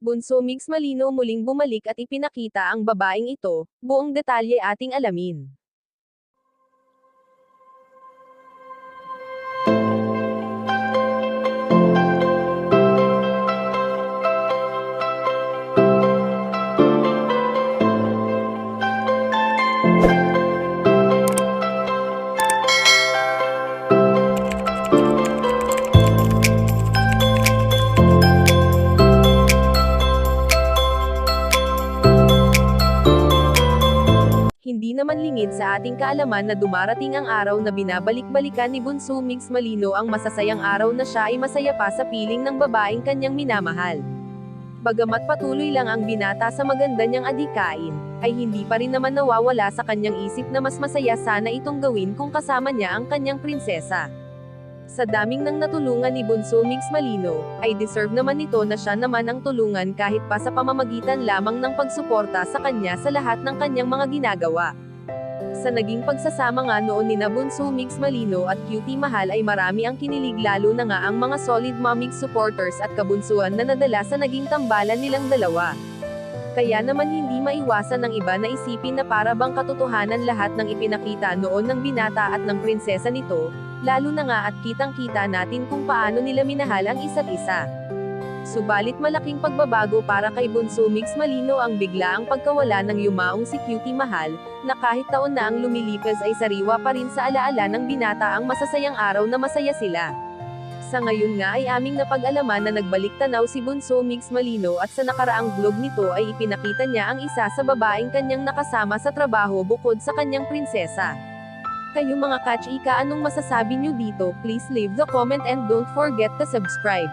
Bunso Mix Malino muling bumalik at ipinakita ang babaeng ito, buong detalye ating alamin. Hindi naman lingid sa ating kaalaman na dumarating ang araw na binabalik-balikan ni Bunso Mix Malino ang masasayang araw na siya ay masaya pa sa piling ng babaeng kanyang minamahal. Bagamat patuloy lang ang binata sa maganda niyang adikain, ay hindi pa rin naman nawawala sa kanyang isip na mas masaya sana itong gawin kung kasama niya ang kanyang prinsesa. Sa daming nang natulungan ni Bunso Mix Malino, ay deserve naman nito na siya naman ang tulungan kahit pa sa pamamagitan lamang ng pagsuporta sa kanya sa lahat ng kanyang mga ginagawa. Sa naging pagsasama nga noon ni Bunso Mix Malino at Cutie Mahal ay marami ang kinilig lalo na nga ang mga solid momix supporters at kabunsuan na nadala sa naging tambalan nilang dalawa. Kaya naman hindi maiwasan ng iba na isipin na para bang katotohanan lahat ng ipinakita noon ng binata at ng prinsesa nito, lalo na nga at kitang-kita natin kung paano nila minahal ang isa't isa. Subalit malaking pagbabago para kay Bunso Mix Malino ang biglaang pagkawala ng yumaong si Cutie Mahal, na kahit taon na ang lumilipas ay sariwa pa rin sa alaala ng binata ang masasayang araw na masaya sila. Sa ngayon nga ay aming napag-alaman na nagbalik tanaw si Bunso Mix Malino at sa nakaraang vlog nito ay ipinakita niya ang isa sa babaeng kanyang nakasama sa trabaho bukod sa kanyang prinsesa. Kayo mga kachika, anong masasabi nyo dito? Please leave the comment and don't forget to subscribe.